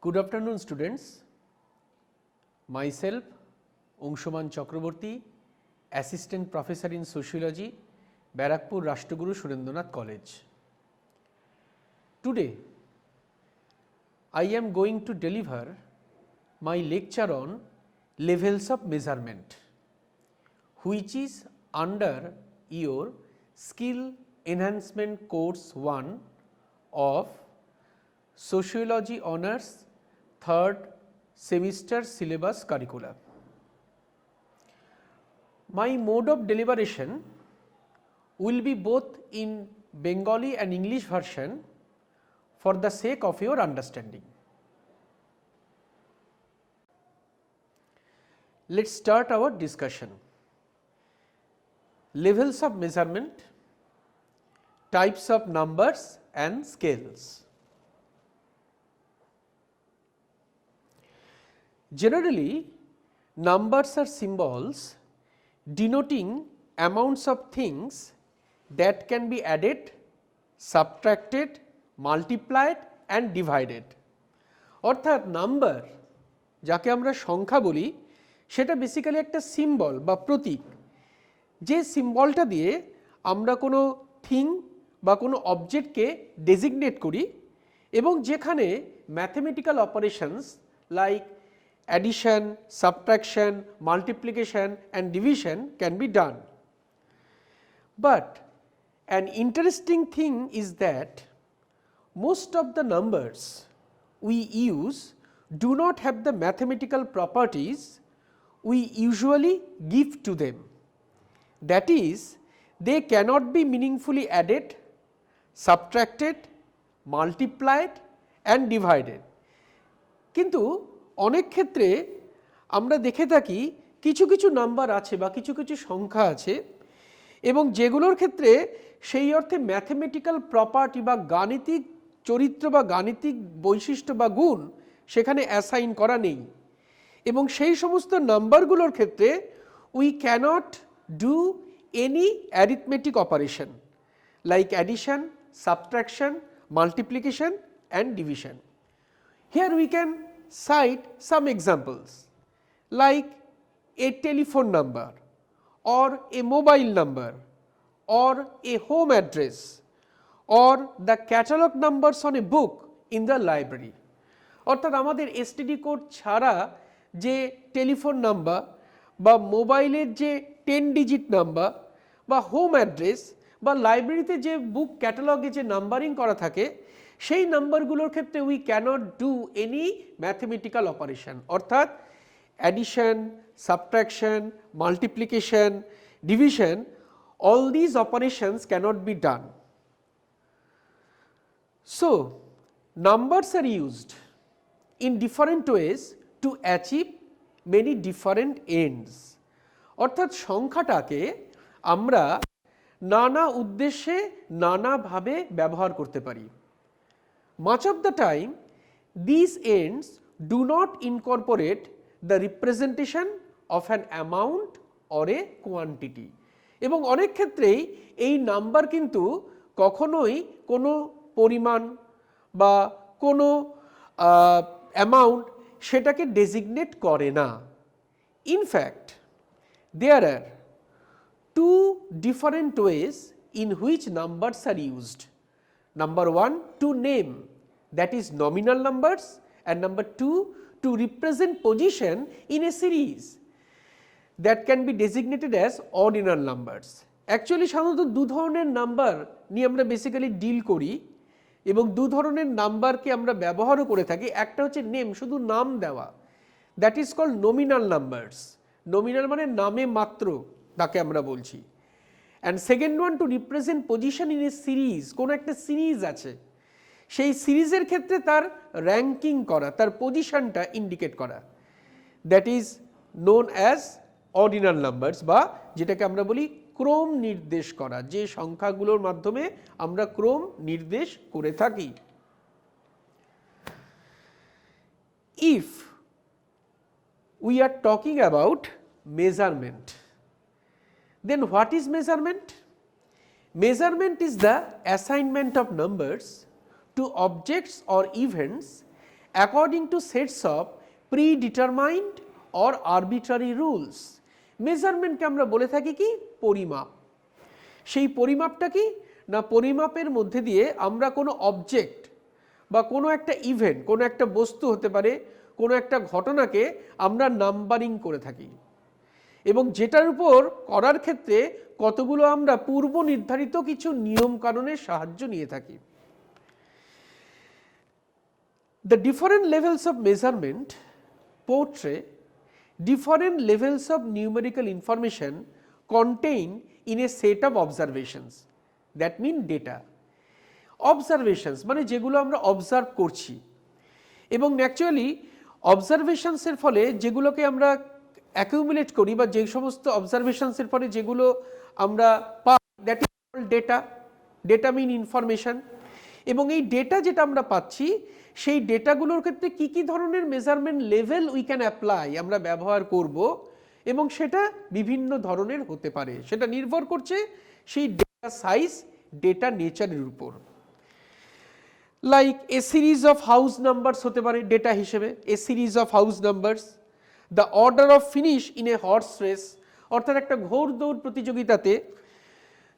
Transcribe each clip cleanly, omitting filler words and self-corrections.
Good afternoon, students. Myself, Angshuman Chakraborty, Assistant Professor in Sociology, Barakpur Rashtraguru Surendranath College. Today, I am going to deliver my lecture on levels of measurement, which is under your Skill Enhancement Course 1 of Sociology Honours 3rd semester syllabus curricula. My mode of deliberation will be both in Bengali and English version for the sake of your understanding. Let us start our discussion. Levels of measurement, types of numbers and scales. Generally, numbers are symbols denoting amounts of things that can be added, subtracted, multiplied and divided. অর্থাৎ number যাকে আমরা সংখ্যা বলি সেটা basically একটা symbol বা প্রতীক, যে সিম্বলটা দিয়ে আমরা কোনো থিং বা কোনো অবজেক্টকে ডেজিগনেট করি এবং যেখানে mathematical operations like addition, subtraction, multiplication and division can be done. But an interesting thing is that most of the numbers we use do not have the mathematical properties we usually give to them. That is, they cannot be meaningfully added, subtracted, multiplied and divided. কিন্তু অনেক ক্ষেত্রে আমরা দেখে থাকি কিছু কিছু number আছে বা কিছু কিছু সংখ্যা আছে এবং যেগুলোর ক্ষেত্রে সেই অর্থে ম্যাথমেটিক্যাল প্রপার্টি বা গাণিতিক চরিত্র বা গাণিতিক বৈশিষ্ট্য বা গুণ সেখানে অ্যাসাইন করা নেই এবং সেই সমস্ত নাম্বারগুলোর ক্ষেত্রে we cannot do any arithmetic operation like addition, subtraction, multiplication and division. Here we can cite some examples like a telephone number or a mobile number or a home address or the catalog numbers on a book in the library. অর্থাৎ আমাদের STD code ছাড়া যে telephone number বা মোবাইলের যে 10 digit number বা home address বা লাইব্রেরিতে যে বুক ক্যাটালগে যে নাম্বারিং করা থাকে সেই নাম্বারগুলোর ক্ষেত্রে we cannot do any mathematical operation, অর্থাৎ addition, subtraction, multiplication, division, all these operations cannot be done. So numbers are used in different ways to achieve many different ends. অর্থাৎ সংখ্যাটাকে আমরা নানা উদ্দেশ্যে নানাভাবে ব্যবহার করতে পারি. Much of the time these ends do not incorporate the representation of an amount or a quantity এবং অনেক ক্ষেত্রেই এই নাম্বার কিন্তু কখনোই কোনো পরিমাণ বা কোনো অ্যামাউন্ট সেটাকে ডেজিগনেট করে না. In fact there are two different ways in which numbers are used. Number 1, to name, that is nominal numbers, and number 2, to represent position in a series that can be designated as ordinal numbers. Actually সাধারণত দু ধরনের number নিয়ে আমরা basically deal করি এবং দু ধরনের নাম্বারকে আমরা ব্যবহারও করে থাকি. একটা হচ্ছে নেম, শুধু নাম দেওয়া, that is called nominal numbers. Nominal মানে নামে মাত্র, তাকে আমরা বলছি. And second one to represent position in a series, কোনো একটা সিরিজ আছে সেই সিরিজের ক্ষেত্রে তার র্যাঙ্কিং করা, তার পজিশনটা ইন্ডিকেট করা, that is known as ordinal numbers বা যেটাকে আমরা বলি ক্রম নির্দেশ করা, যে সংখ্যাগুলোর মাধ্যমে আমরা ক্রম নির্দেশ করে থাকি. If we are talking about measurement, then what is measurement? Measurement is the assignment of numbers to objects or events according to sets of predetermined or arbitrary rules. মেজারমেন্টকে আমরা বলে থাকি কি পরিমাপ। সেই পরিমাপটা কি না, পরিমাপের মধ্যে দিয়ে আমরা কোনো অবজেক্ট বা কোনো একটা ইভেন্ট, কোনো একটা বস্তু হতে পারে, কোনো একটা ঘটনাকে আমরা নাম্বারিং করে থাকি এবং যেটার উপর করার ক্ষেত্রে কতগুলো আমরা পূর্ব নির্ধারিত কিছু নিয়ম কানুনের সাহায্য নিয়ে থাকি। The different levels of measurement portray different levels of numerical information contained in a set of observations, that mean data. Observations মানে যেগুলো আমরা অবজার্ভ করছি এবং ন্যাচুরালি অবজারভেশনসের ফলে যেগুলোকে আমরা অ্যাকিউমুলেট করি বা যে সমস্ত অবজারভেশনসের ফলে যেগুলো আমরা পাই, that is called data. Data mean information. এবং এই ডেটা যেটা আমরা পাচ্ছি সেই ডেটাগুলোর ক্ষেত্রে কি কি ধরনের measurement level we can apply, আমরা ব্যবহার করব এবং সেটা বিভিন্ন ধরনের হতে পারে। সেটা নির্ভর করছে সেই ডেটা সাইজ, ডেটা নেচারের উপর। Like a series of house numbers হতে পারে ডেটা হিসেবে, a series of house numbers. The order of finish in a horse race, অর্থাৎ একটা ঘোড়দৌড় প্রতিযোগিতাতে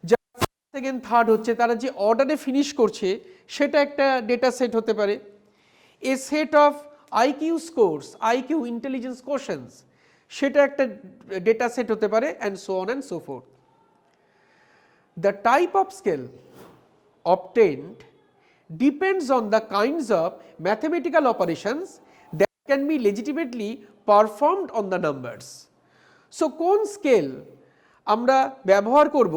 যারা ফার্স্ট সেকেন্ড থার্ড হচ্ছে তারা যে অর্ডারে ফিনিশ করছে সেটা একটা ডেটা সেট হতে পারে। A set of IQ scores, IQ intelligence questions, সেটা একটা ডেটা সেট হতে পারে, and so on and so forth. The type of scale obtained depends on the kinds of mathematical operations that can be legitimately performed on the numbers. So কোন scale আমরা ব্যবহার করব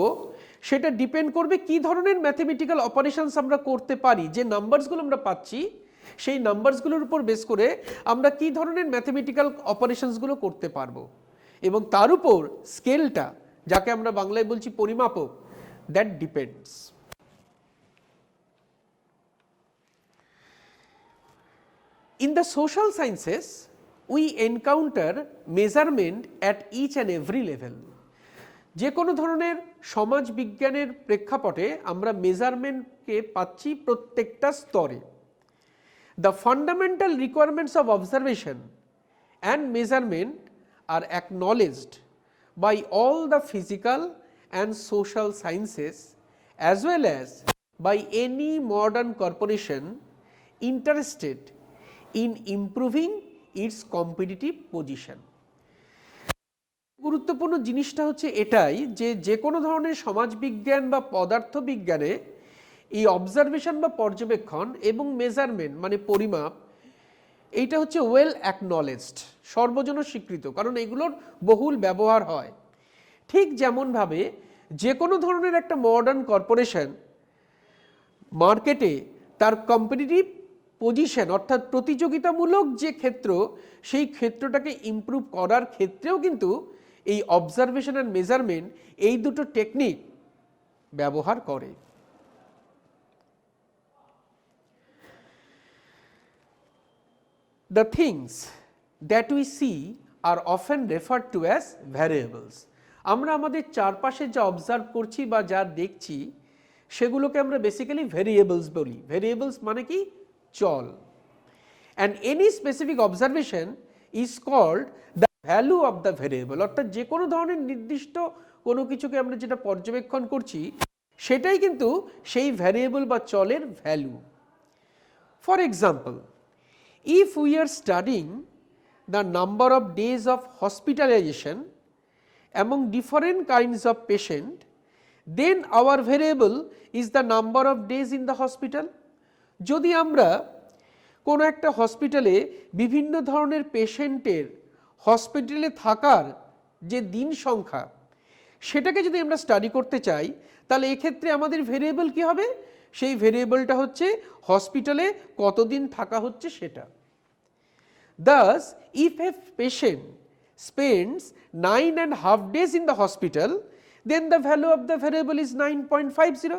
সেটা depend করবে কি ধরনের ম্যাথমেটিক্যাল অপারেশনস আমরা করতে পারি। যে নাম্বারসগুলো আমরা পাচ্ছি সেই নাম্বারসগুলোর উপর বেস করে আমরা কি ধরনের ম্যাথমেটিক্যাল অপারেশনসগুলো করতে পারবো এবং তার উপর স্কেলটা, যাকে আমরা বাংলায় বলছি পরিমাপক, that depends. In the social sciences, we encounter measurement at each and every level. যে কোনো ধরনের সমাজ বিজ্ঞানের প্রেক্ষাপটে আমরা মেজারমেন্টকে পাচ্ছি প্রত্যেকটা স্তরে। The fundamental requirements of observation and measurement are acknowledged by all the physical and social sciences as well as by any modern corporation interested in improving its competitive position. গুরুত্বপূর্ণ জিনিসটা হচ্ছে এটাই যে যে কোনো ধরনের সমাজবিজ্ঞান বা পদার্থবিজ্ঞানে এই অবজারভেশন বা পর্যবেক্ষণ এবং মেজারমেন্ট মানে পরিমাপ, এইটা হচ্ছে ওয়েল অ্যাকনলেজড, সর্বজন স্বীকৃত, কারণ এগুলোর বহুল ব্যবহার হয়। ঠিক যেমনভাবে যে কোনো ধরনের একটা মডার্ন কর্পোরেশন মার্কেটে তার কম্পিটিটিভ পজিশন অর্থাৎ প্রতিযোগিতামূলক যে ক্ষেত্র, সেই ক্ষেত্রটাকে ইমপ্রুভ করার ক্ষেত্রেও কিন্তু এই অবজারভেশন অ্যান্ড মেজারমেন্ট এই দুটো টেকনিক ব্যবহার করে। The things that we see are often referred to as variables. আমরা আমাদের চারপাশে যা অবজার্ভ করছি বা যা দেখছি সেগুলোকে আমরা বেসিক্যালি ভেরিয়েবলস বলি। ভেরিয়েবলস মানে কি? চল। And any specific observation is called the value of the variable, অর্থাৎ যে কোনো ধরনের নির্দিষ্ট কোনো কিছুকে আমরা যেটা পর্যবেক্ষণ করছি সেটাই কিন্তু সেই ভ্যারিয়েবল বা চলের value. For example, if we are studying the number of days of hospitalization among different kinds of patient, then our variable is the number of days in the hospital. যদি আমরা কোনো একটা হসপিটালে বিভিন্ন ধরনের পেশেন্টের হসপিটালে থাকার যে দিন সংখ্যা সেটাকে যদি আমরা স্টাডি করতে চাই তাহলে এক্ষেত্রে আমাদের ভেরিয়েবল কি হবে? সেই ভেরিয়েবলটা হচ্ছে হসপিটালে কতদিন থাকা হচ্ছে সেটা। Thus, if a patient spends 9.5 days in the hospital, then the value of the variable is 9.50.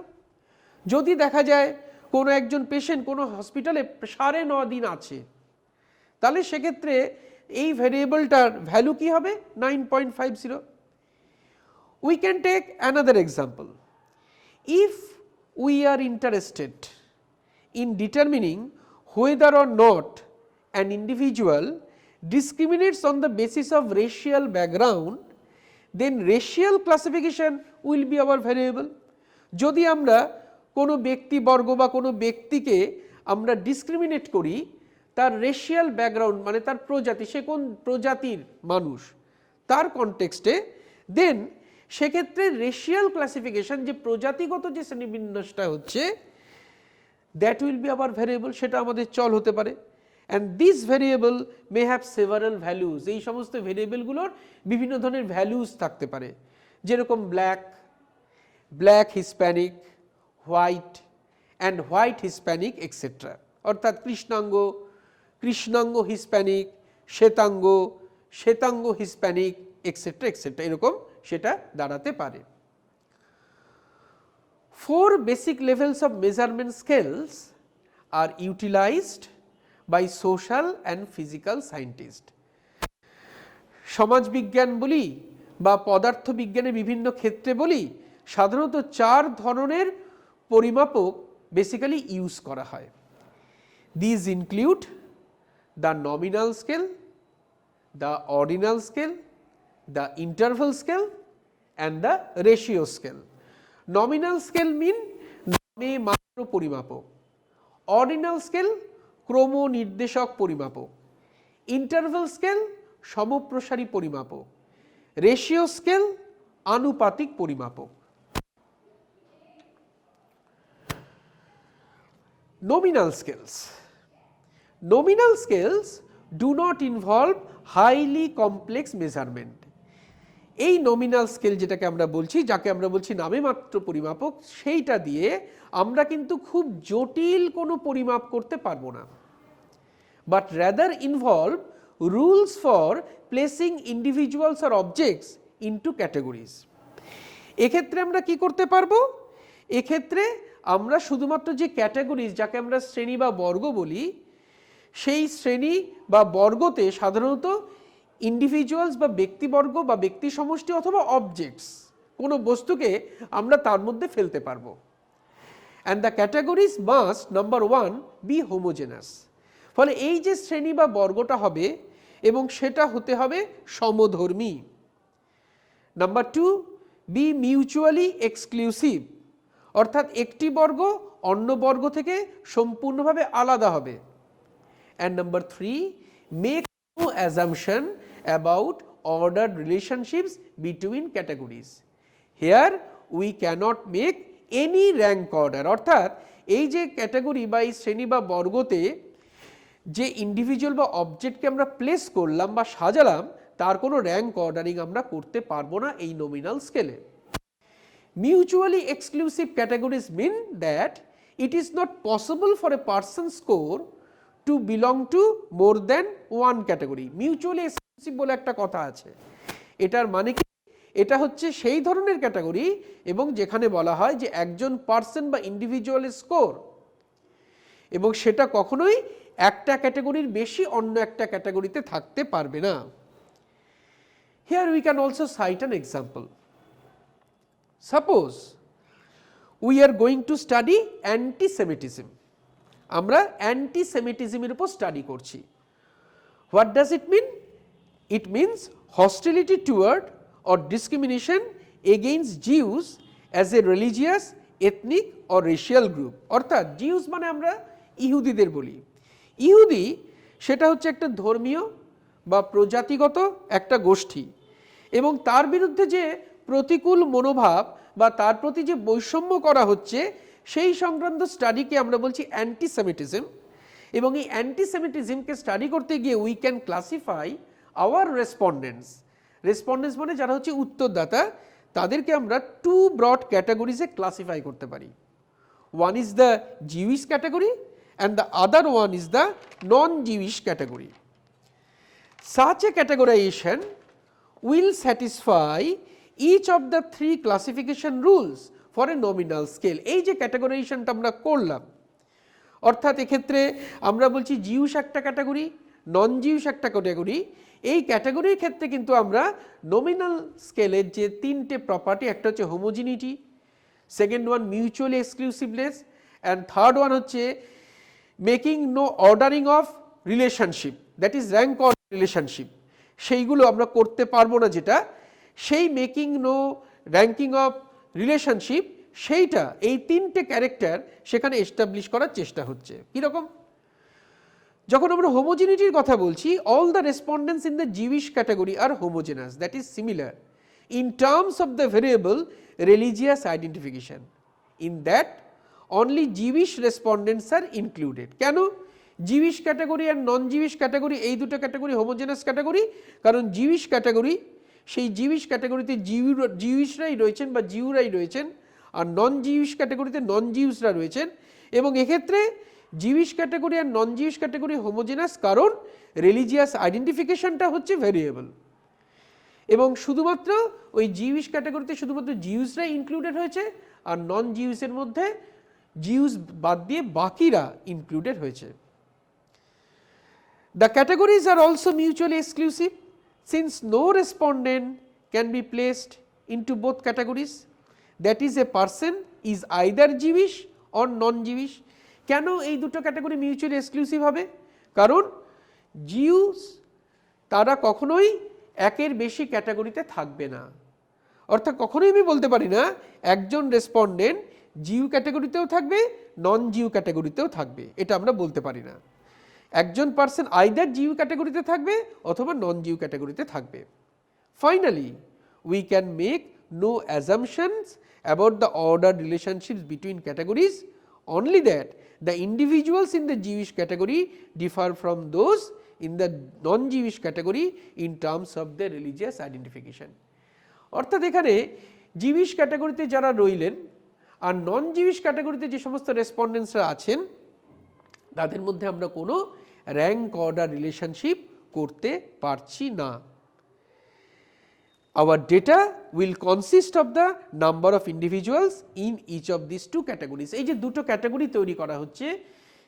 যদি দেখা যায় কোনো একজন পেশেন্ট কোনো হসপিটালে 9.5 দিন আছে তাহলে সেক্ষেত্রে এই ভেরিয়েবলটার ভ্যালু কি হবে? 9.50. We can take another example. If we are interested in determining whether or not an individual discriminates on the basis of racial background, then racial classification will be our variable. যদি আমরা কোনো ব্যক্তিবর্গ বা কোনো ব্যক্তিকে আমরা ডিসক্রিমিনেট করি তার রেশিয়াল ব্যাকগ্রাউন্ড মানে তার প্রজাতি, সে কোন প্রজাতির মানুষ তার কনটেক্সটে, দেন সেক্ষেত্রে রেশিয়াল ক্লাসিফিকেশন যে প্রজাতিগত যে শ্রেণীবিন্যাসটা হচ্ছে that will be hour variable, সেটা আমাদের চল হতে পারে। And this variable may have several values, এই সমস্ত ভ্যারিয়েবলগুলোর বিভিন্ন ধরনের ভ্যালুজ থাকতে পারে, যেরকম black Hispanic, white and white Hispanic etcetera, অর্থাৎ কৃষ্ণাঙ্গ হিসপ্যানিক, শ্বেতাঙ্গ হিসপ্যানিক এক্সেট্রা এক্সেট্রা, এরকম সেটা দাঁড়াতে পারে। 4 basic levels of measurement scales are utilized by social and physical scientists. সমাজবিজ্ঞান বলি বা পদার্থবিজ্ঞানের বিভিন্ন ক্ষেত্রে বলি, সাধারণত 4 ধরনের পরিমাপক বেসিক্যালি ইউজ করা হয়। These include the nominal scale, the ordinal scale, the interval scale and the ratio scale. Nominal scale mean নামে মাত্র পরিমাপক, ordinal scale ক্রম নির্দেশক পরিমাপক, interval scale সমপ্রসারী পরিমাপক, ratio scale আনুপাতিক পরিমাপক। Nominal scales do not involve highly complex measurement. এই নমিনাল স্কেল যেটাকে আমরা বলছি, যাকে আমরা বলছি নামে মাত্র পরিমাপক, সেইটা দিয়ে আমরা কিন্তু খুব জটিল কোনো পরিমাপ করতে পারবো না, but rather involve rules for placing individuals or objects into categories. এক্ষেত্রে আমরা কি করতে পারবো, এক্ষেত্রে আমরা শুধুমাত্র যে ক্যাটাগরিজ, যাকে আমরা শ্রেণী বা বর্গ বলি, সেই শ্রেণী বা বর্গতে সাধারণত ইন্ডিভিজুয়ালস বা ব্যক্তিবর্গ বা ব্যক্তি সমষ্টি অথবা অবজেক্টস, কোনো বস্তুকে আমরা তার মধ্যে ফেলতে পারবো। And the categories must number 1 be homogeneous, ফলে এই যে শ্রেণী বা বর্গটা হবে এবং সেটা হতে হবে সমধর্মী। নাম্বার 2 বি মিউচুয়ালি এক্সক্লুসিভ, অর্থাৎ একটি বর্গ অন্য বর্গ থেকে সম্পূর্ণভাবে আলাদা হবে। And number 3 make no assumption about ordered relationships between categories. Here we cannot make any rank order, অর্থাৎ এই যে ক্যাটাগরি বা এই শ্রেণী বা বর্গতে যে ইন্ডিভিজুয়াল বা অবজেক্টকে আমরা প্লেস করলাম বা সাজালাম, তার কোনো র্যাঙ্ক অর্ডারিং আমরা করতে পারবো না এই নমিনাল স্কেলে। Mutually exclusive categories mean that it is not possible for a person's score to belong to more than one category. Mutually exclusive বলে একটা কথা আছে, এটার মানে কি, এটা হচ্ছে সেই ধরনের ক্যাটাগরি এবং যেখানে বলা হয় যে একজন পার্সন বা ইন্ডিভিজুয়ালের স্কোর এবং সেটা কখনোই একটা ক্যাটাগরির বেশি অন্য একটা ক্যাটাগরিতে থাকতে পারবে না। Here we can also cite an example. Suppose we are going to study anti-Semitism. আমরা অ্যান্টিসেমিটিজমের উপর স্টাডি করছি। What does it mean? It means hostility toward or discrimination against Jews as a religious, ethnic or racial group. অর্থাৎ Jews মানে আমরা ইহুদিদের বলি, ইহুদি সেটা হচ্ছে একটা ধর্মীয় বা প্রজাতিগত একটা গোষ্ঠী এবং তার বিরুদ্ধে যে প্রতিকূল মনোভাব বা তার প্রতি যে বৈষম্য করা হচ্ছে সেই সংক্রান্ত স্টাডিকে আমরা বলছি অ্যান্টিসেমিটিজম। এবং এই অ্যান্টিসেমিটিজমকে স্টাডি করতে গিয়ে we can classify our respondents মানে যারা হচ্ছে উত্তরদাতা, তাদেরকে আমরা 2 ব্রড ক্যাটাগরিজে ক্লাসিফাই করতে পারি। One is the Jewish category and the other one is the non Jewish category. Such a categorization will satisfy each of the 3 classification rules for a nominal scale. এই যে ক্যাটাগরাইজেশনটা আমরা করলাম, অর্থাৎ এক্ষেত্রে আমরা বলছি জিউস একটা ক্যাটাগরি, নন জিউস একটা ক্যাটাগরি। এই ক্যাটাগরির ক্ষেত্রে কিন্তু আমরা নমিনাল স্কেলের যে 3টে প্রপার্টি, একটা হচ্ছে homogeneity, second one mutually exclusiveness and third one হচ্ছে making no ordering of relationship, that is rank order relationship, সেইগুলো আমরা করতে পারবো না, যেটা সেই making no ranking of relationship, সেইটা এই তিনটে ক্যারেক্টার সেখানে এস্টাবলিশ করার চেষ্টা হচ্ছে। কীরকম? যখন আমরা হোমোজেনিটির কথা বলছি, all the respondents in the Jewish category are homogeneous, that is similar in terms of the variable religious identification, in that only Jewish respondents are included. কেন জিউইশ ক্যাটাগরি আর নন জিউইশ ক্যাটাগরি এই দুটো category homogeneous category? কারণ Jewish category, সেই Jewish ক্যাটাগরিতে জিউইশরাই রয়েছেন বা জিউরাই রয়েছেন, আর নন জিউইশ ক্যাটাগরিতে নন জিউসরা রয়েছেন। এবং এক্ষেত্রে জিউইশ ক্যাটাগরি আর নন জিউইশ ক্যাটাগরি হোমোজেনাস, কারণ রিলিজিয়াস আইডেন্টিফিকেশনটা হচ্ছে ভেরিয়েবল। এবং শুধুমাত্র ওই জিউইশ ক্যাটাগরিতে শুধুমাত্র জিউসরাই ইনক্লুডেড হয়েছে, আর নন জিউসের মধ্যে জিউস বাদ দিয়ে বাকিরা ইনক্লুডেড হয়েছে। The categories are also mutually exclusive, since no respondent can be placed into both categories, that is a person is either Jewish or non-Jewish. কেন এই দুটো ক্যাটাগরি মিউচুয়ালি এক্সক্লুসিভ হবে? কারণ জিউস তারা কখনোই একের বেশি ক্যাটাগরিতে থাকবে না। অর্থাৎ কখনোই আমি বলতে পারি না একজন রেসপন্ডেন্ট জিউ ক্যাটাগরিতেও থাকবে, নন জিউ ক্যাটাগরিতেও থাকবে, এটা আমরা বলতে পারি না। একজন পার্সন আইদার জিউ ক্যাটাগরিতে থাকবে অথবা নন জিউ ক্যাটাগরিতে থাকবে। Finally we can make no assumptions about the order relationships between categories, only that the individuals in the Jewish category differ from those in the non-Jewish category in terms of their religious identification. অর্থাৎ এখানে Jewish ক্যাটাগরিতে যারা রইলেন আর non Jewish ক্যাটাগরিতে যে সমস্ত রেসপন্ডেন্টসরা আছেন, তাদের মধ্যে আমরা কোনো র্যাঙ্ক অর্ডার রিলেশনশিপ করতে পারছি না। Our data will consist of the number of individuals in each of these two categories. এই যে দুটো ক্যাটাগরি তৈরি করা হচ্ছে,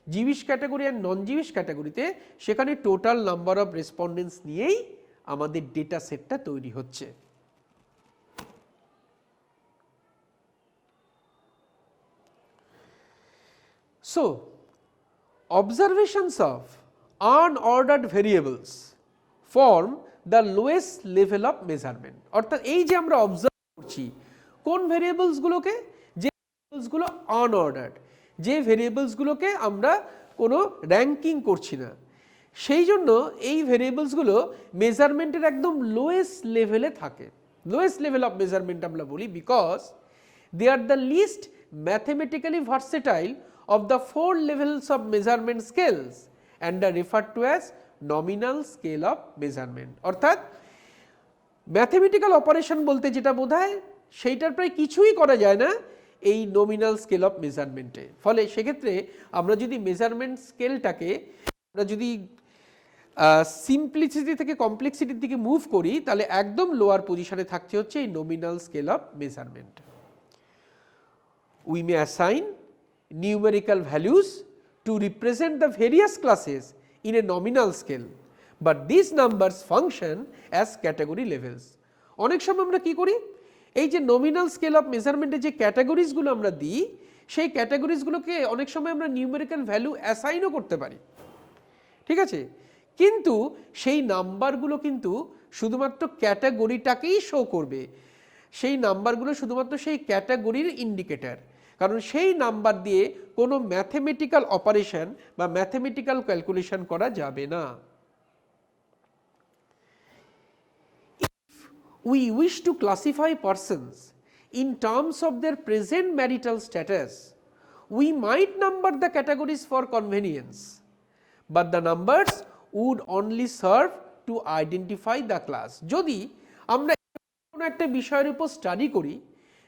জিউইশ ক্যাটাগরি আর নন জিউইশ ক্যাটাগরিতে, সেখানে টোটাল নাম্বার অফ রেসপন্ডেন্টস নিয়েই আমাদের ডেটা সেটটা তৈরি হচ্ছে। So, observations of unordered variables form the lowest level of measurement. অর্থাৎ এই যে আমরা অবজার্ভ করছি কোন ভেরিয়েবলসগুলোকে, যে ভেরিয়েবলসগুলো আনঅর্ডার্ড, যে ভেরিয়েবলসগুলোকে আমরা কোনো র্যাঙ্কিং করছি না, সেই জন্য এই ভেরিয়েবলসগুলো মেজারমেন্টের একদম লোয়েস্ট লেভেলে থাকে। লোয়েস্ট লেভেল অফ মেজারমেন্ট আমরা বলি because they are the least mathematically versatile of the 4 levels of measurement scales and are referred to as nominal scale of measurement. অর্থাৎ ম্যাথমেটিক্যাল অপারেশন বলতে যেটা বোঝায় সেইটার প্রায় কিছুই করা যায় না এই নমিনাল স্কেল অফ মেজারমেন্টে। ফলে সেক্ষেত্রে আমরা যদি মেজারমেন্ট স্কেলটাকে আমরা যদি সিম্পলিসিটি থেকে কমপ্লেক্সিটির দিকে মুভ করি, তাহলে একদম লোয়ার পজিশনে থাকছে হচ্ছে এই nominal scale of measurement. We may assign numerical values to represent the various classes in a nominal scale, but these numbers function as category levels. অনেক সময় আমরা কি করি, এই যে নমিনাল স্কেল অফ মেজারমেন্টে যে ক্যাটাগরিজগুলো আমরা দিই, সেই ক্যাটাগরিজগুলোকে অনেক সময় আমরা নিউমেরিক্যাল ভ্যালু অ্যাসাইনও করতে পারি, ঠিক আছে, কিন্তু সেই নাম্বারগুলো কিন্তু শুধুমাত্র ক্যাটাগরিটাকেই শো করবে, সেই নাম্বারগুলো শুধুমাত্র সেই ক্যাটাগরির ইন্ডিকেটর, কারণ সেই নাম্বার দিয়ে কোনো ম্যাথমেটিক্যাল অপারেশন বা ম্যাথমেটিক্যাল ক্যালকুলেশন করা যাবে না। If we wish to classify persons in terms of their present marital status, we might number the categories for convenience, but the numbers would only serve to identify the class. যদি আমরা কোনো একটা বিষয়ের উপর study করি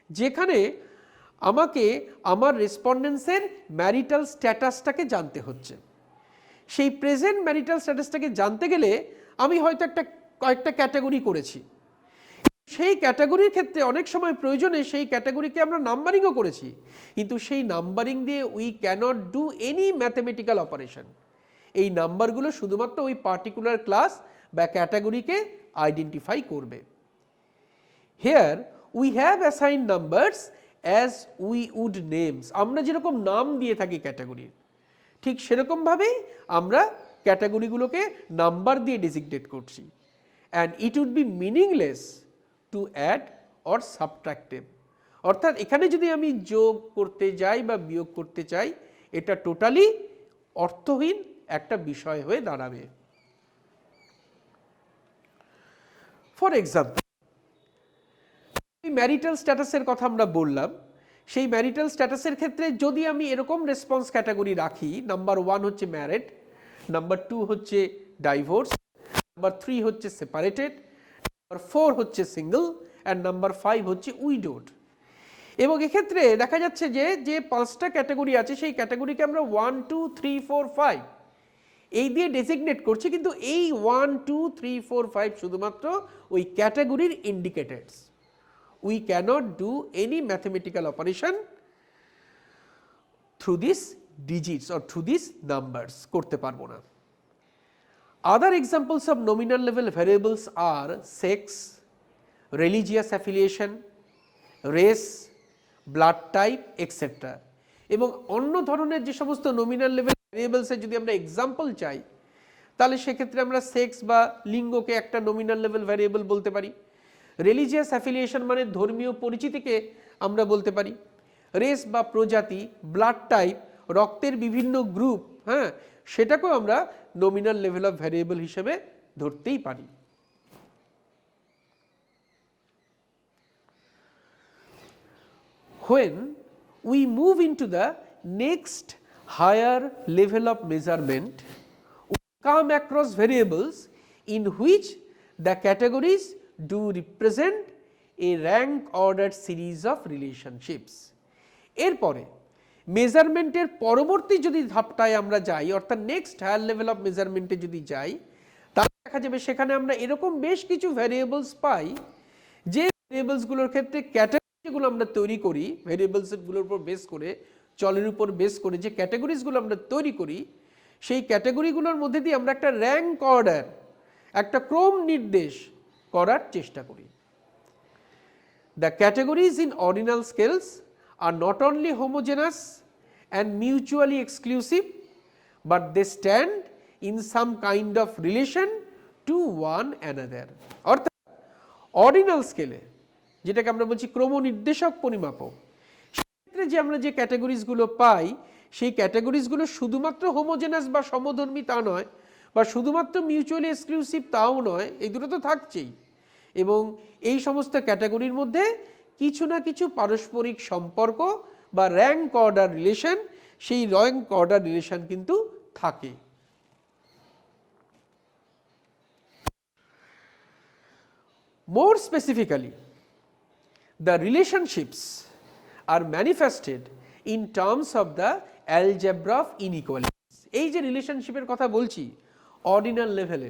যেখানে আমাকে আমার রেসপন্ডেন্সের ম্যারিটাল স্ট্যাটাসটাকে জানতে হচ্ছে, সেই প্রেজেন্ট ম্যারিটাল স্ট্যাটাসটাকে জানতে গেলে আমি হয়তো কয়েকটা ক্যাটাগরি করেছি, সেই ক্যাটাগরির ক্ষেত্রে অনেক সময় প্রয়োজনে সেই ক্যাটাগরিকে আমরা নাম্বারিংও করেছি, কিন্তু সেই নাম্বারিং দিয়ে we cannot do any mathematical operation. এই নাম্বারগুলো শুধুমাত্র ওই পার্টিকুলার ক্লাস বা ক্যাটাগরিকে আইডেন্টিফাই করবে। Here we have assign numbers as we would names. আমরা যেরকম নাম দিয়ে থাকি ক্যাটাগরির, ঠিক সেরকমভাবেই আমরা ক্যাটাগরিগুলোকে নাম্বার দিয়ে ডেজিগনেট করছি, and it would be meaningless to add or subtractive. অর্থাৎ এখানে যদি আমি যোগ করতে যাই বা বিয়োগ করতে চাই, এটা টোটালি অর্থহীন একটা বিষয় হয়ে দাঁড়াবে। ফর এক্সাম্পল, ম্যারিটাল স্ট্যাটাসের কথা আমরা বললাম, সেই ম্যারিটাল স্ট্যাটাসের ক্ষেত্রে যদি আমি এরকম রেসপন্স ক্যাটাগরি রাখি, নাম্বার 1 হচ্ছে ম্যারিড, নাম্বার 2 হচ্ছে ডাইভোর্স, নাম্বার 3 হচ্ছে সেপারেটেড, নাম্বার 4 হচ্ছে সিঙ্গল, অ্যান্ড নাম্বার 5 হচ্ছে উইডোড। এবং এক্ষেত্রে দেখা যাচ্ছে যে যে 5টা ক্যাটাগরি আছে সেই ক্যাটাগরিকে আমরা 1 2 3 4 5 এই দিয়ে ডেজিগনেট করছি, কিন্তু এই 1 2 3 4 5 শুধুমাত্র ওই ক্যাটাগরির indicators. We cannot do any mathematical operation through these digits or through these numbers, করতে পারবো না। Other examples of nominal level variables are sex, religious affiliation, race, blood type, etc. এবং অন্য ধরনের যে সমস্ত nominal level variables এর যদি আমরা এক্সাম্পল চাই, তাহলে সেক্ষেত্রে আমরা সেক্স বা লিঙ্গকে একটা nominal level variable বলতে পারি। রিলিজিয়াস অ্যাফিলিয়েশন মানে ধর্মীয় পরিচিতিকে আমরা বলতে পারি। রেস বা প্রজাতি, ব্লাড টাইপ, রক্তের বিভিন্ন গ্রুপ, হ্যাঁ, সেটাকেও আমরা নমিনাল লেভেল অফ ভ্যারিয়েবল হিসেবে ধরতেই পারি। When we move into the next higher level of measurement, we come across variables in which the categories do represent a rank ordered series of relationships. এরপরে মেজারমেন্টের পরবর্তী যদি ধাপটায় আমরা যাই, অর্থাৎ নেক্সট হায়ার লেভেল অফ মেজারমেন্টে যদি যাই, তাহলে দেখা যাবে সেখানে আমরা এরকম বেশ কিছু ভ্যারিয়েবলস পাই, যে ভ্যারিয়েবলসগুলোর ক্ষেত্রে ক্যাটাগরি যেগুলো আমরা তৈরি করি, ভ্যারিয়েবলসগুলোর উপর বেস করে, চলের উপর বেস করে যে ক্যাটাগরিজগুলো আমরা তৈরি করি, সেই ক্যাটাগরিগুলোর মধ্যে দিয়ে আমরা একটা র্যাঙ্ক অর্ডার, একটা ক্রম নির্দেশ করার চেষ্টা করি। The categories in ordinal scales are not only homogeneous and mutually exclusive, but they stand in some kind of relation to one another. অর্থাৎ অর্ডিনাল স্কেলে, যেটাকে আমরা বলছি ক্রমনির্দেশক পরিমাপক, সেক্ষেত্রে যে আমরা যে ক্যাটাগরিজগুলো পাই, সেই ক্যাটাগরিজগুলো শুধুমাত্র হোমোজেনাস বা সমধর্মী তা নয়, বা শুধুমাত্র মিউচুয়ালি এক্সক্লুসিভ তাও নয়, এই দুটো তো থাকছেই। এবং এই সমস্ত ক্যাটাগরির মধ্যে কিছু না কিছু পারস্পরিক সম্পর্ক বা র্যাঙ্ক অর্ডার রিলেশন, সেই র্যাঙ্ক অর্ডার রিলেশন কিন্তু থাকে। More specifically, the relationships are manifested in terms of the algebra of inequalities. এই যে রিলেশনশিপের কথা বলছি অর্ডিনাল লেভেলে,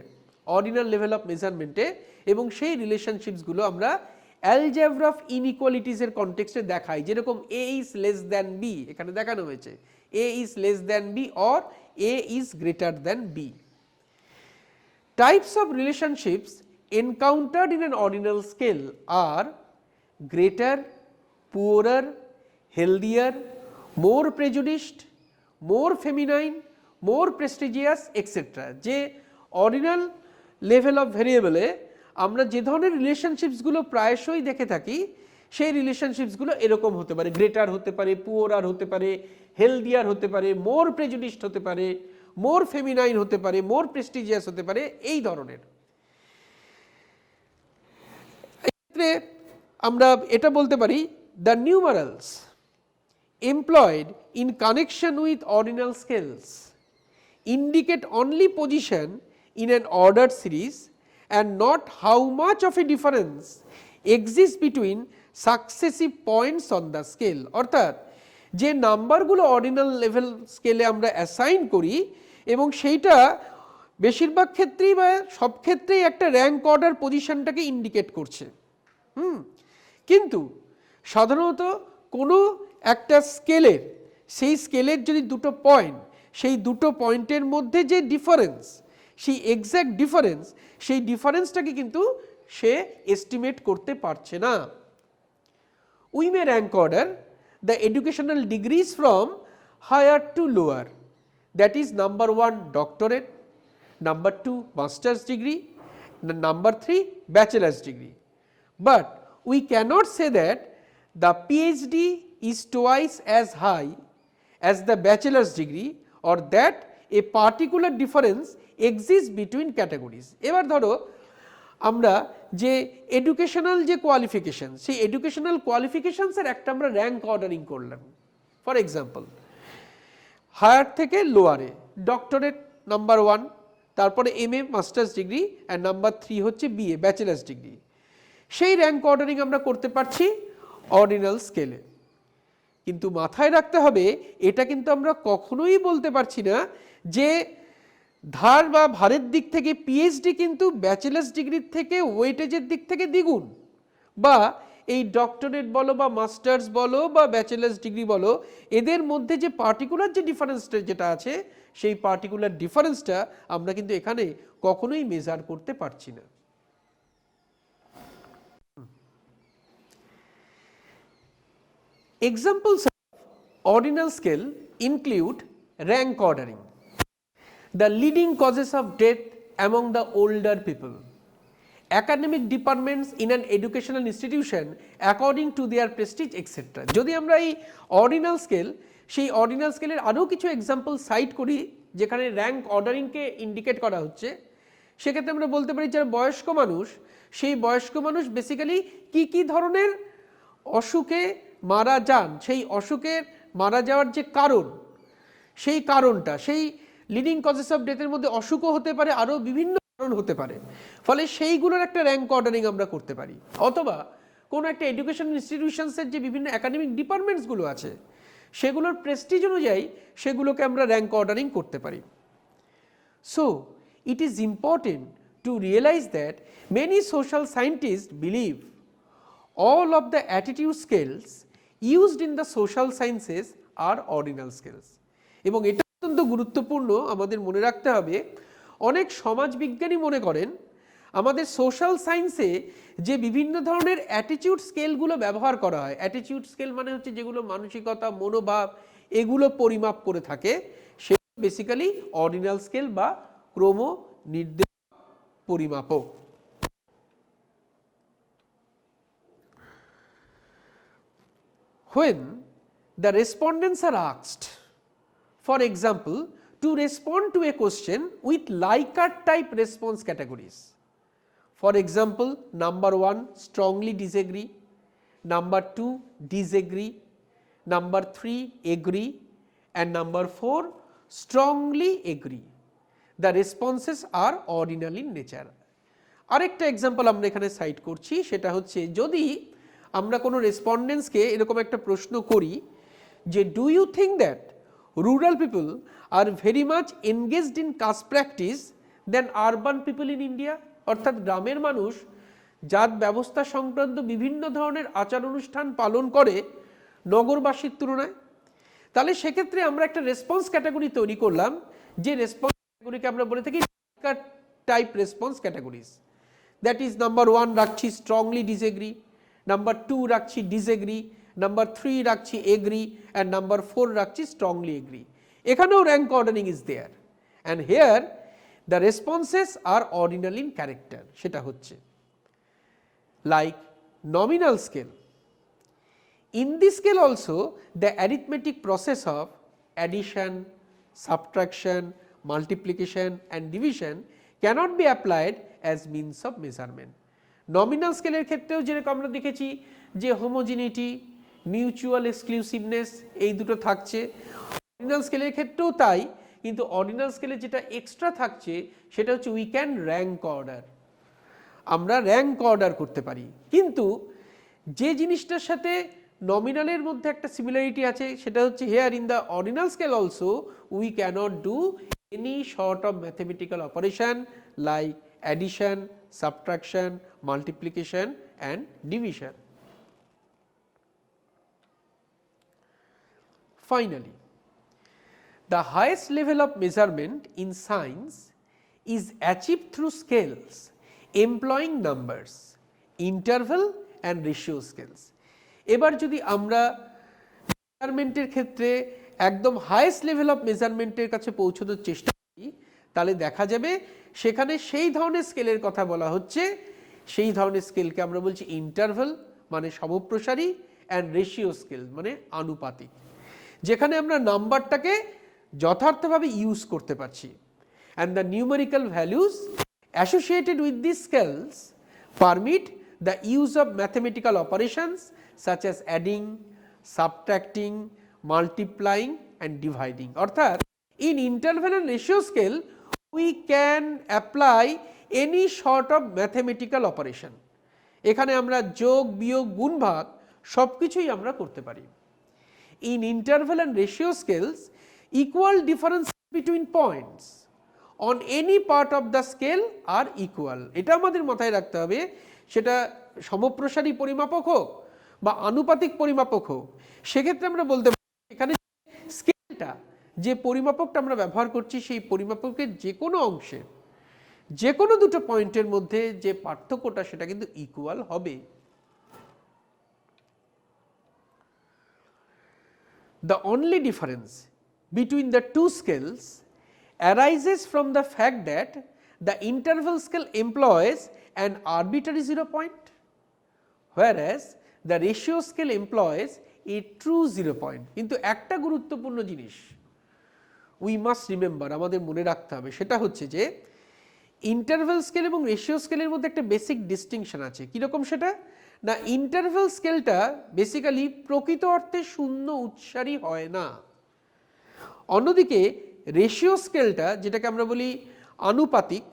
অর্ডিনাল লেভেল অফ মেজারমেন্টে, এবং সেই রিলেশনশিপসগুলো আমরা অ্যালজেব্রা অফ ইনইকুয়ালিটিসের কনটেক্সটে দেখাই, যেরকম A is less than B এখানে দেখানো হয়েছে, A is less than B or A is greater than B. Types of relationships encountered in an ordinal scale are greater, poorer, healthier, more prejudiced, more feminine, more prestigious, etc. যে ordinal level of ভেরিয়েবলে আমরা যে ধরনের রিলেশনশিপসগুলো প্রায়শই দেখে থাকি, সেই রিলেশনশিপসগুলো এরকম হতে পারে, গ্রেটার হতে পারে, পুয়ার হতে পারে, হেলদিয়ার হতে পারে, মোর প্রেজুডিসড হতে পারে, মোর ফেমিনাইন হতে পারে, মোর প্রেস্টিজিয়াস হতে পারে, এই ধরনের। এক্ষেত্রে আমরা এটা বলতে পারি, the নিউমারালস employed in connection with ordinal scales indicate only position in an ordered series and not how much of a difference exists between successive points on the scale. অর্থাৎ যে নাম্বারগুলো অর্ডিনাল লেভেল স্কেলে আমরা অ্যাসাইন করি, এবং সেইটা বেশিরভাগ ক্ষেত্রেই বা সব ক্ষেত্রেই একটা র্যাঙ্ক অর্ডার পজিশনটাকে ইন্ডিকেট করছে। কিন্তু সাধারণত কোনো একটা স্কেলের, সেই স্কেলের যদি দুটো পয়েন্ট, সেই দুটো পয়েন্টের মধ্যে যে ডিফারেন্স, সেই এক্স্যাক্ট ডিফারেন্স, সেই ডিফারেন্সটাকে কিন্তু সে এস্টিমেট করতে পারছে না। We may rank order the educational degrees from higher to lower, that is number 1 doctorate, number 2 master's degree, number 3 bachelor's degree. But we cannot say that the PhD is twice as high as the bachelor's degree or that a particular difference exists between categories. এবার ধরো আমরা যে educational যে qualification, সেই educational কোয়ালিফিকেশনসের একটা আমরা rank ordering করলাম। For example, higher থেকে লোয়ারে ডক্টরেট নাম্বার 1, তারপরে MA masters degree and number 3 হচ্ছে BA ব্যাচেলার্স ডিগ্রি। সেই র্যাঙ্ক অর্ডারিং আমরা করতে পারছি অর্ডিনাল স্কেলে। কিন্তু মাথায় রাখতে হবে এটা কিন্তু আমরা কখনোই বলতে পারছি না যে ধার বা ভারের দিক থেকে পিএইচডি কিন্তু ব্যাচেলার্স ডিগ্রির থেকে ওয়েটেজের দিক থেকে দ্বিগুণ, বা এই ডক্টরেট বলো বা মাস্টার্স বলো বা ব্যাচেলার্স ডিগ্রি বলো, এদের মধ্যে যে পার্টিকুলার যে ডিফারেন্সটা যেটা আছে সেই পার্টিকুলার ডিফারেন্সটা আমরা কিন্তু এখানে কখনোই মেজার করতে পারছি না। Examples of ordinal scale include rank ordering, the leading causes of death among the older people, academic departments in an educational institution according to their prestige etc. যদি আমরা এই অর্ডিনাল স্কেল, সেই অর্ডিনাল স্কেলের আরও কিছু এক্সাম্পল সাইট করি যেখানে rank অর্ডারিংকে indicate করা হচ্ছে, সেক্ষেত্রে আমরা বলতে পারি যারা বয়স্ক মানুষ, সেই বয়স্ক মানুষ বেসিক্যালি কি ধরনের অসুখে মারা যান, সেই অসুখের মারা যাওয়ার যে কারণ, সেই কারণটা, সেই লিডিং কজেস অফ ডেথের মধ্যে অসুখও হতে পারে, আরও বিভিন্ন কারণ হতে পারে, ফলে সেইগুলোর একটা র্যাঙ্ক অর্ডারিং আমরা করতে পারি। অথবা কোনো একটা এডুকেশন ইনস্টিটিউশনসের যে বিভিন্ন একাডেমিক ডিপার্টমেন্টসগুলো আছে সেগুলোর প্রেস্টিজ অনুযায়ী সেগুলোকে আমরা র্যাঙ্ক অর্ডারিং করতে পারি। So it is important to realize that many social scientist believe all of the attitude scales used in the social sciences are ordinal scales, এবং এটা অত্যন্ত গুরুত্বপূর্ণ আমাদের মনে রাখতে হবে। অনেক সমাজবিজ্ঞানী মনে করেন আমাদের সোশ্যাল সায়েন্সে যে বিভিন্ন ধরনের অ্যাটিটিউড স্কেলগুলো ব্যবহার করা হয়, অ্যাটিটিউড স্কেল মানে হচ্ছে যেগুলো মানসিকতা, মনোভাব এগুলো পরিমাপ করে থাকে, সেগুলো বেসিক্যালি অর্ডিনাল স্কেল বা ক্রম নির্দেশ পরিমাপক। When the respondents are asked, for example, to respond to a question with Likert type response categories, for example, number 1 strongly disagree, number 2 disagree, number 3 agree and number 4 strongly agree, the responses are ordinal in nature. আরেকটা example আমরা এখানে site করছি, সেটা হচ্ছে যদি আমরা কোনো রেসপন্ডেন্টসকে এরকম একটা প্রশ্ন করি যে do you think that rural people are very much engaged in caste practice then urban people in India, অর্থাৎ গ্রামের মানুষ জাত ব্যবস্থা সংক্রান্ত বিভিন্ন ধরনের আচার অনুষ্ঠান পালন করে নগরবাসীর তুলনায়, তাহলে সেক্ষেত্রে আমরা একটা রেসপন্স ক্যাটাগরি তৈরি করলাম, যে রেসপন্স ক্যাটাগরিকে আমরা বলে থাকি type response categories. That is number 1 রাখছি স্ট্রংলি ডিসএগ্রি, নাম্বার 2 রাখছি ডিসএগ্রি, নাম্বার 3 রাখছি এগ্রি অ্যান্ড নাম্বার 4 রাখছি স্ট্রংলি এগ্রি। এখানেও rank ordering is there and here the responses are ordinal in character. সেটা হচ্ছে like nominal scale. In this scale also the arithmetic process of addition, subtraction, multiplication and division cannot be applied as means of measurement. Nominal স্কেলের ক্ষেত্রেও যেরকম আমরা দেখেছি যে homogeneity, mutual এক্সক্লুসিভনেস এই দুটো থাকছে, অর্ডিনাল স্কেলের ক্ষেত্রেও তাই, কিন্তু অর্ডিনাল স্কেলে যেটা এক্সট্রা থাকছে সেটা হচ্ছে উই ক্যান র্যাঙ্ক অর্ডার, আমরা র্যাঙ্ক অর্ডার করতে পারি। কিন্তু যে জিনিসটার সাথে নমিনালের মধ্যে একটা সিমিলারিটি আছে সেটা হচ্ছে here in the ordinal scale also we cannot do any sort of mathematical operation like addition, subtraction, multiplication and division. Finally, the highest level of measurement in science is achieved through scales employing numbers, interval and ratio scales. এবার যদি আমরা মেজারমেন্টের ক্ষেত্রে একদম highest level of মেজারমেন্টের কাছে পৌঁছানোর চেষ্টা করি, তাহলে দেখা যাবে সেখানে সেই ধরনের স্কেলের কথা বলা হচ্ছে, সেই ধরনের স্কেলকে আমরা বলছি ইন্টারভাল মানে সমপ্রসারী, অ্যান্ড রেশিও স্কেল মানে আনুপাতিক, যেখানে আমরা নাম্বারটাকে যথার্থভাবে ইউজ করতে পারছি। And the numerical values associated with this scales permit the use of mathematical operations such as adding, subtracting, multiplying and dividing. অর্থাৎ in interval and ratio scale we can apply any sort of mathematical operation. এখানে আমরা যোগ, বিয়োগ, গুণ, ভাগ সবকিছুই আমরা করতে পারি। In interval and ratio scales equal differences between points on any part of the scale are equal. এটা আমাদের মাথায় রাখতে হবে, সেটা সমপ্রসারী পরিমাপক হোক বা আনুপাতিক পরিমাপক হোক। সেক্ষেত্রে আমরা বলতে পারি এখানে স্কেলটা, যে পরিমাপকটা আমরা ব্যবহার করছি, সেই পরিমাপকের যে কোনো অংশে যে কোনো দুটো পয়েন্টের মধ্যে যে পার্থক্যটা সেটা কিন্তু ইকুয়াল হবে। The only difference between the two scales arises from the fact that the interval scale employs an arbitrary 0 point, whereas the ratio scale employs a true 0 point. কিন্তু একটা গুরুত্বপূর্ণ জিনিস we must remember, আমাদের মনে রাখতে হবে, সেটা হচ্ছে যে ইন্টারভাল স্কেল এবং রেশিও স্কেলের মধ্যে একটা বেসিক ডিস্টিংশন আছে। কীরকম সেটা? না, ইন্টারভাল স্কেলটা বেসিক্যালি প্রকৃত অর্থে শূন্য উৎসারী হয় না। অন্যদিকে রেশিও স্কেলটা, যেটাকে আমরা বলি আনুপাতিক,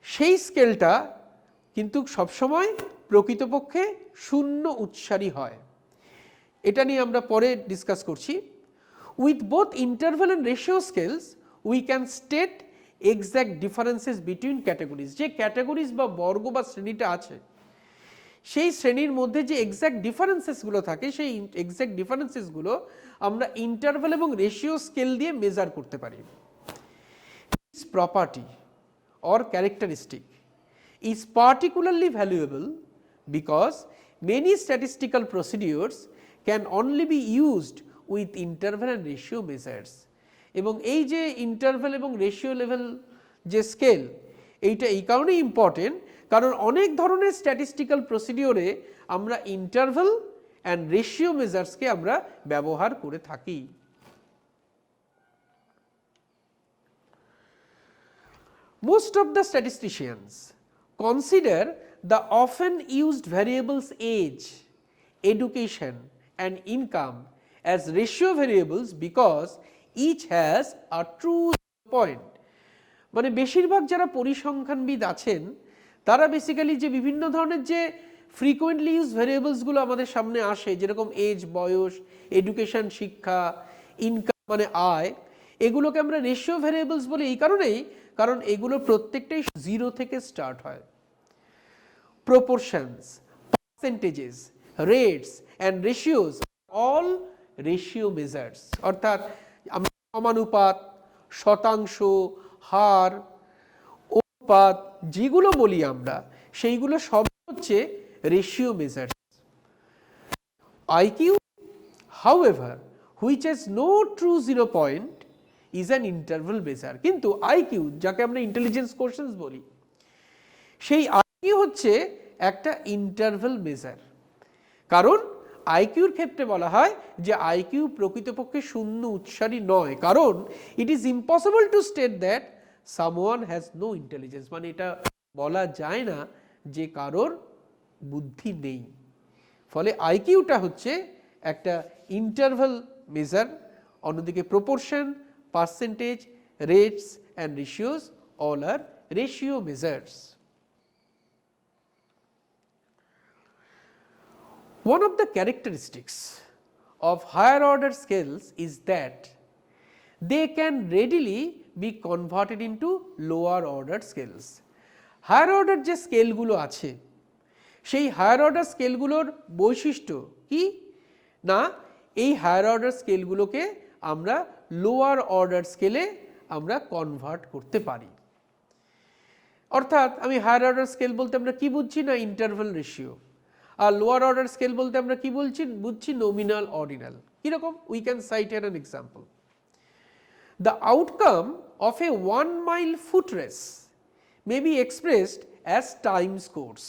সেই স্কেলটা কিন্তু সবসময় প্রকৃতপক্ষে শূন্য উৎসারী হয়। এটা নিয়ে আমরা পরে ডিসকাস করছি। With both interval and ratio scales we can state exact differences between categories. যে ক্যাটাগরিজ বা বর্গ বা শ্রেণীটা আছে, সেই শ্রেণীর মধ্যে যে এক্স্যাক্ট ডিফারেন্সেসগুলো থাকে, সেই এক্স্যাক্ট ডিফারেন্সেসগুলো আমরা ইন্টারভাল এবং রেশিও স্কেল দিয়ে মেজার করতে পারি। This property or characteristic is particularly valuable because many statistical procedures can only be used with interval and ratio measures. এবং এই যে ইন্টারভাল এবং রেশিও লেভেল যে স্কেল, এইটা এই কারণেই ইম্পর্টেন্ট কারণ অনেক ধরনের স্ট্যাটিস্টিক্যাল প্রসিডিওরে আমরা ইন্টারভাল অ্যান্ড রেশিও মেজার্সকে আমরা ব্যবহার করে থাকি। Most of the statisticians consider the often used variables age, education and income as ratio variables because each has a true point. মানে বেশিরভাগ যারা পরিসংখ্যানবিদ আছেন তারা বেসিক্যালি যে বিভিন্ন ধরনের যে ফ্রিকোয়েন্টলি ইউজ ভ্যারিয়েবলসগুলো আমাদের সামনে আসে, যেরকম এজ বয়স, এডুকেশন শিক্ষা, ইনকাম মানে আয়, এগুলোকে আমরা রেশিও ভ্যারিয়েবলস বলি এই কারণেই কারণ এগুলো প্রত্যেকটাই 0 থেকে স্টার্ট হয়। Proportions, পার্সেন্টেজেস, rates and ratios all ratio measures. অর্থাৎ আমরা সমানুপাত, শতাংশ, হার, অনুপাত যেগুলো বলি আমরা সেইগুলো সব হচ্ছে ratio measures. IQ however which has no true 0 point is an interval measure. কিন্তু আইকিউ যাকে আমরা ইন্টেলিজেন্স কোশ্চেন্স বলি, সেই আইকিউ হচ্ছে একটা ইন্টারভাল মেজার। কারণ আইকিউর ক্ষেত্রে বলা হয় যে আইকিউ প্রকৃতপক্ষে শূন্য উৎসারী নয়, কারণ it is impossible to state that someone has no intelligence, মানে এটা বলা যায় না যে কারোর বুদ্ধি নেই। ফলে আইকিউটা হচ্ছে একটা ইন্টারভাল মেজার। অন্যদিকে proportion, percentage, rates and ratios all are ratio measures. One of the characteristics of higher order scales is that they can readily be converted into lower order scales. Higher order যে স্কেলগুলো আছে সেই higher order স্কেলগুলোর বৈশিষ্ট্য কি না, এই higher order স্কেলগুলোকে আমরা lower order স্কেলে আমরা কনভার্ট করতে পারি। অর্থাৎ আমি হায়ার অর্ডার স্কেল বলতে আমরা কি বুঝছি না ইন্টারভাল রেশিও, আর লোয়ার অর্ডার স্কেল বলতে আমরা কি বুঝছি নমিনাল অর্ডিনাল। কীরকম? উই ক্যান সাইট এর an example. the outcome of a 1-mile foot race may be expressed as time scores.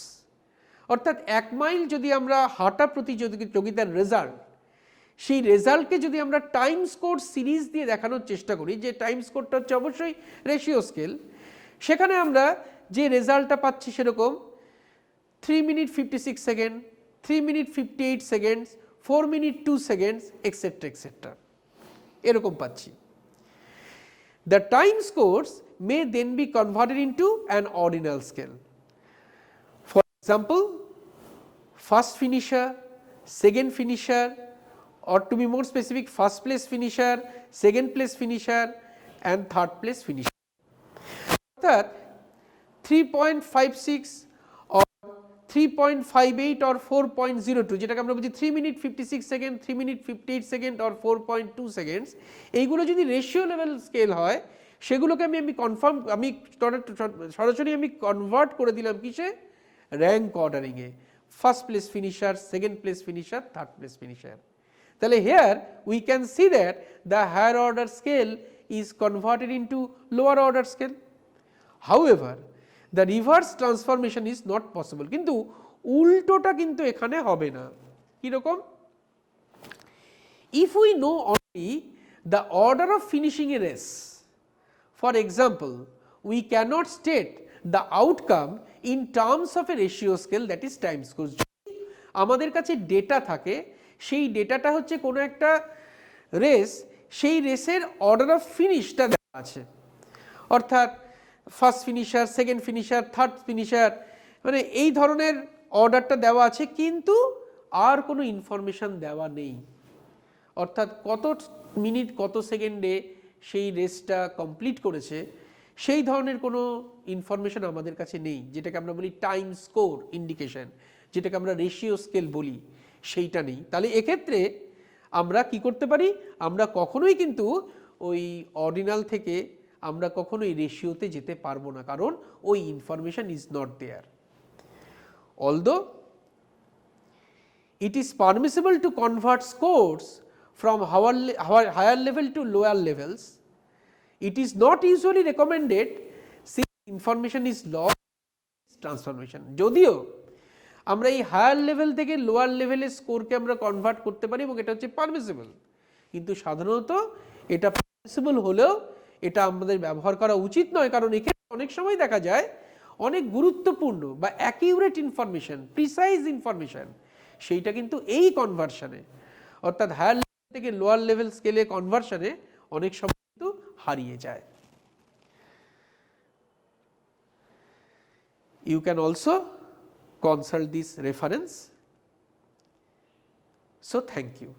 অর্থাৎ 1 মাইল যদি আমরা হাঁটা প্রতিযোগিতার রেজাল্ট, সেই রেজাল্টকে যদি আমরা টাইম স্কোর সিরিজ দিয়ে দেখানোর চেষ্টা করি, যে টাইম স্কোরটা হচ্ছে অবশ্যই রেশিও স্কেল, সেখানে আমরা যে রেজাল্টটা পাচ্ছি সেরকম 3 minute 56 second, 3 minute 58 seconds, 4 minute 2 seconds etcetera etcetera এরকম পাচ্ছি। The time scores may then be converted into an ordinal scale. For example, first finisher, second finisher, or to be more specific, first place finisher, second place finisher and third place finisher. অর্থাৎ 3.56 or 3.58 or 4.02, যেটাকে আমরা বলছি 3 minute 56 second, 3 minute 58 second or 4.2 seconds, এইগুলো যদি ratio level scale হয়, সেগুলোকে আমি সরাসরি কনভার্ট করে দিলাম কিসে? র্যাঙ্ক অর্ডারিংয়ে, first place finisher, second place finisher, third place finisher. তাহলে here we can see that the higher order scale is converted into lower order scale. However the reverse transformation is not possible, কিন্তু উল্টোটা কিন্তু এখানে হবে না। কীরকম? If we know only the order of finishing a race, for example, we cannot state the outcome in terms of a ratio scale, that is time scores. আমাদের কাছে data থাকে, সেই ডেটাটা হচ্ছে কোনো একটা রেস, সেই রেসের অর্ডার অফ ফিনিশটা দেওয়া আছে, অর্থাৎ first finisher, second finisher, third finisher, মানে এই ধরনের অর্ডারটা দেওয়া আছে, কিন্তু আর কোনো ইনফরমেশন দেওয়া নেই। অর্থাৎ কত মিনিট কত সেকেন্ডে সেই রেসটা কমপ্লিট করেছে, সেই ধরনের কোনো ইনফরমেশন আমাদের কাছে নেই, যেটাকে আমরা বলি টাইম স্কোর ইন্ডিকেশন, যেটাকে আমরা রেশিও স্কেল বলি, সেইটা নেই। তাহলে এক্ষেত্রে আমরা কি করতে পারি? আমরা কখনোই কিন্তু ওই অর্ডিনাল থেকে আমরা কখনোই রেশিওতে যেতে পারবো না, কারণ ওই information is not there. Although it is permissible to convert scores from higher level to lower levels, it is not usually recommended since information is lost transformation. যদিও আমরা এই হায়ার লেভেল থেকে লোয়ার লেভেলের স্কোরকে আমরা কনভার্ট করতে পারি এবং এটা হচ্ছে পারমিসিবল, কিন্তু সাধারণত এটা পারমিসিবল হলেও এটা আমাদের ব্যবহার করা উচিত নয়, কারণ এখানে অনেক সময় দেখা যায় অনেক গুরুত্বপূর্ণ বা অ্যাকিউরেট ইনফরমেশন, প্রিসাইজ ইনফরমেশন, সেইটা কিন্তু এই কনভার্সনে, অর্থাৎ হায়ার লেভেল থেকে লোয়ার লেভেল স্কেলে কনভার্সনে অনেক সময় কিন্তু হারিয়ে যায়। You can also consult this reference. So thank you.